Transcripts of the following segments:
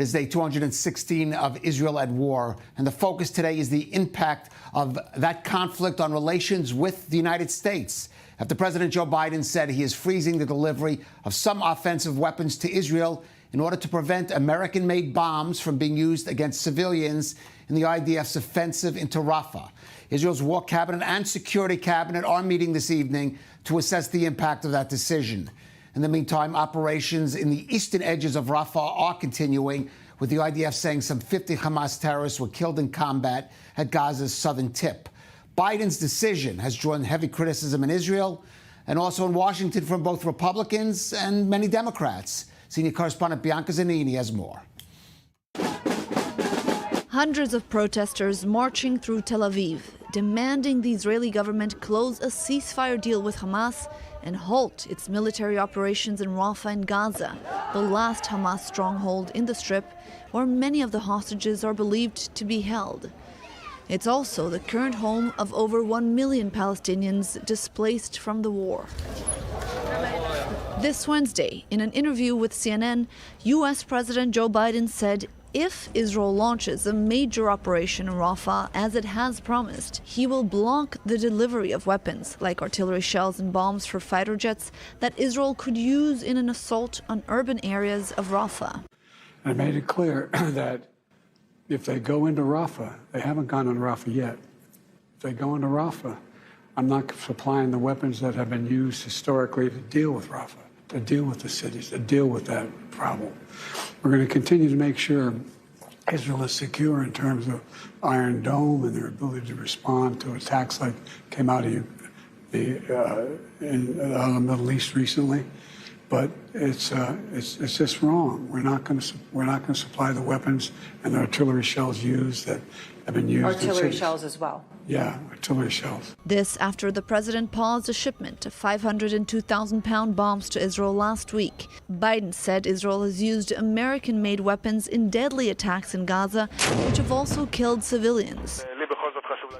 It is day 216 of Israel at war, and the focus today is the impact of that conflict on relations with the United States. After President Joe Biden said he is freezing the delivery of some offensive weapons to Israel in order to prevent American-made bombs from being used against civilians in the IDF's offensive into Rafah. Israel's War Cabinet and Security Cabinet are meeting this evening to assess the impact of that decision. In the meantime, operations in the eastern edges of Rafah are continuing, with the IDF saying some 50 Hamas terrorists were killed in combat at Gaza's southern tip. Biden's decision has drawn heavy criticism in Israel and also in Washington from both Republicans and many Democrats. Senior correspondent Bianca Zanini has more. Hundreds of protesters marching through Tel Aviv, demanding the Israeli government close a ceasefire deal with Hamas and halt its military operations in Rafah and Gaza, the last Hamas stronghold in the Strip, where many of the hostages are believed to be held. It's also the current home of over 1 million Palestinians displaced from the war. This Wednesday, in an interview with CNN, U.S. President Joe Biden said if Israel launches a major operation in Rafah, as it has promised, he will block the delivery of weapons like artillery shells and bombs for fighter jets that Israel could use in an assault on urban areas of Rafah. I made it clear that if they go into Rafah, they haven't gone into Rafah yet. If they go into Rafah, I'm not supplying the weapons that have been used historically to deal with Rafah, to deal with the cities, to deal with that problem. We're going to continue to make sure Israel is secure in terms of Iron Dome and their ability to respond to attacks like came out of the Middle East recently. But it's just wrong. We're not going to supply the weapons and the artillery shells used that have been used. Artillery shells as well. Yeah, artillery shells. This after the president paused a shipment of 502,000-pound bombs to Israel last week. Biden said Israel has used American-made weapons in deadly attacks in Gaza, which have also killed civilians.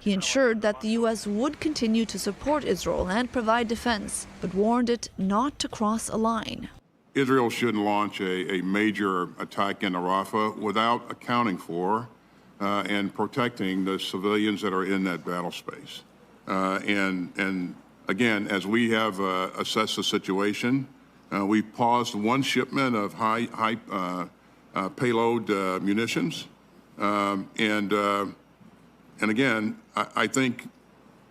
He ensured that the U.S. would continue to support Israel and provide defense, but warned it not to cross a line. Israel shouldn't launch a major attack into Rafah without accounting for and protecting the civilians that are in that battle space. And again, as we have assessed the situation, we paused one shipment of high payload munitions. And again, I think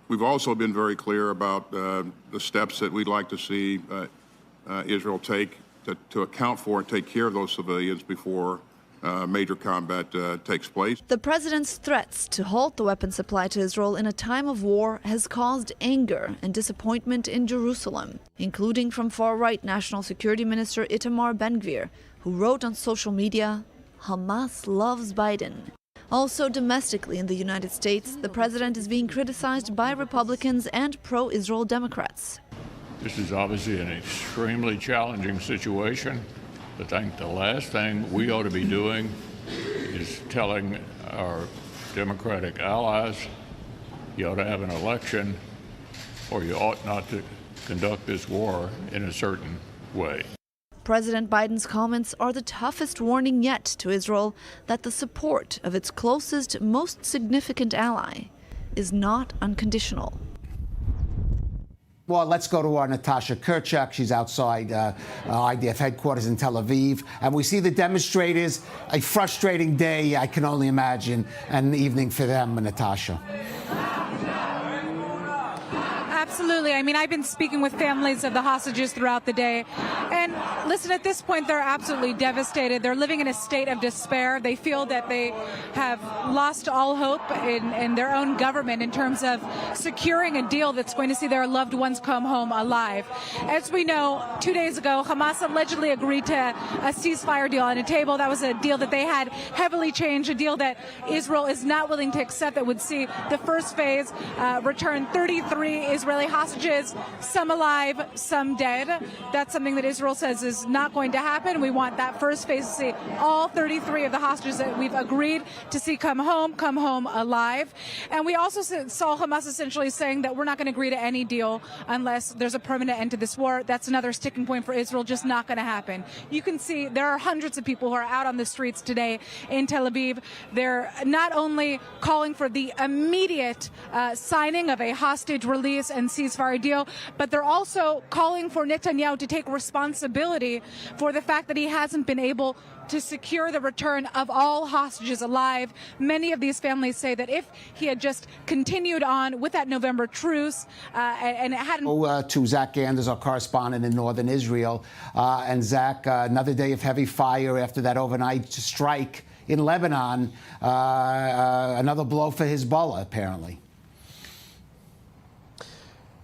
we've also been very clear about the steps that we'd like to see Israel take to account for and take care of those civilians before major combat takes place. The president's threats to halt the weapons supply to Israel in a time of war has caused anger and disappointment in Jerusalem, including from far-right National Security Minister Itamar Ben-Gvir, who wrote on social media, "Hamas loves Biden." Also domestically in the United States, the president is being criticized by Republicans and pro-Israel Democrats. This is obviously an extremely challenging situation. I think the last thing we ought to be doing is telling our Democratic allies you ought to have an election or you ought not to conduct this war in a certain way. President Biden's comments are the toughest warning yet to Israel that the support of its closest, most significant ally is not unconditional. Well, let's go to our Natasha Kirchak. She's outside IDF headquarters in Tel Aviv. And we see the demonstrators. A frustrating day, I can only imagine, and an evening for them, Natasha. Absolutely. I mean, I've been speaking with families of the hostages throughout the day. And listen, at this point, they're absolutely devastated. They're living in a state of despair. They feel that they have lost all hope in their own government in terms of securing a deal that's going to see their loved ones come home alive. As we know, 2 days ago, Hamas allegedly agreed to a ceasefire deal on a table. That was a deal that they had heavily changed, a deal that Israel is not willing to accept, that would see the first phase return 33 Israeli hostages, some alive, some dead. That's something that Israel says is not going to happen. We want that first phase to see all 33 of the hostages that we've agreed to see come home alive. And we also saw Hamas essentially saying that we're not going to agree to any deal unless there's a permanent end to this war. That's another sticking point for Israel, just not going to happen. You can see there are hundreds of people who are out on the streets today in Tel Aviv. They're not only calling for the immediate signing of a hostage release and ceasefire deal, but they're also calling for Netanyahu to take responsibility for the fact that he hasn't been able to secure the return of all hostages alive. Many of these families say that if he had just continued on with that November truce and it hadn't... To Zach Anders, our correspondent in northern Israel. And Zach, another day of heavy fire after that overnight strike in Lebanon. Another blow for Hezbollah, apparently.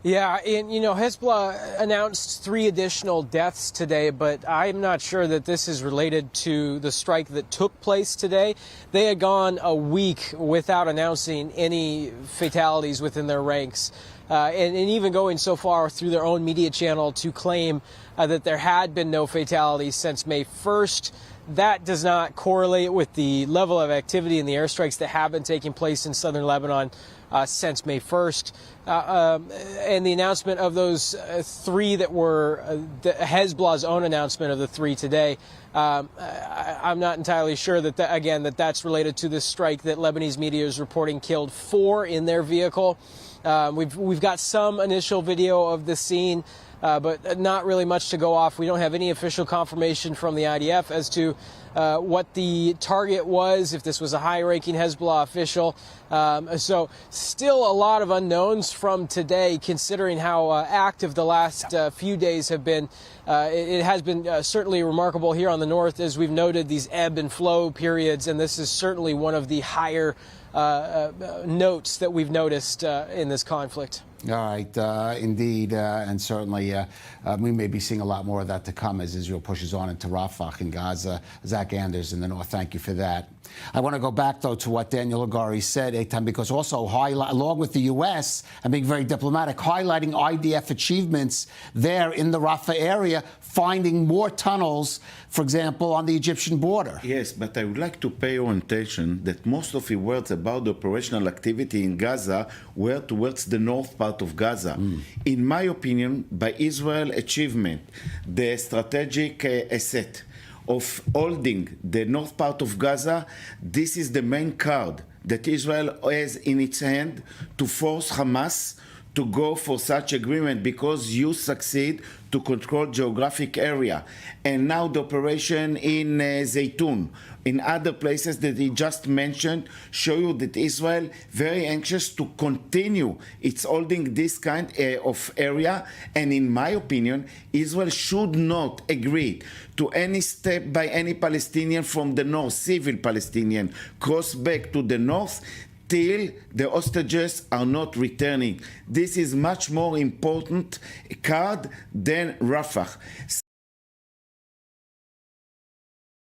Yeah, and Hezbollah announced 3 additional deaths today, but I'm not sure that this is related to the strike that took place today. They had gone a week without announcing any fatalities within their ranks, and even going so far through their own media channel to claim that there had been no fatalities since May 1st. That does not correlate with the level of activity and the airstrikes that have been taking place in southern Lebanon since May 1st. And the announcement of those 3 that were Hezbollah's own announcement of the 3 today, I'm not entirely sure that, that's related to this strike that Lebanese media is reporting killed 4 in their vehicle. We've got some initial video of the scene, but not really much to go off. We don't have any official confirmation from the IDF as to what the target was, if this was a high-ranking Hezbollah official. So still a lot of unknowns from today, considering how active the last few days have been. It has been certainly remarkable here on the north, as we've noted, these ebb and flow periods, and this is certainly one of the higher notes that we've noticed in this conflict. All right, indeed, and certainly we may be seeing a lot more of that to come as Israel pushes on into Rafah in Gaza. Zach Anders in the north, thank you for that. I want to go back, though, to what Daniel Agari said, Eitan, because also, along with the U.S., and being very diplomatic, highlighting IDF achievements there in the Rafah area, finding more tunnels, for example, on the Egyptian border. Yes, but I would like to pay your attention that most of the words about the operational activity in Gaza were towards the north part of Gaza. In my opinion, by Israel achievement, the strategic asset of holding the north part of Gaza, this is the main card that Israel has in its hand to force Hamas to go for such agreement, because you succeed to control geographic area. And now the operation in Zaytun, in other places that he just mentioned, show you that Israel very anxious to continue its holding this kind of area. And in my opinion, Israel should not agree to any step by any Palestinian from the north, civil Palestinian, cross back to the north till the hostages are not returning. This is much more important card than Rafah.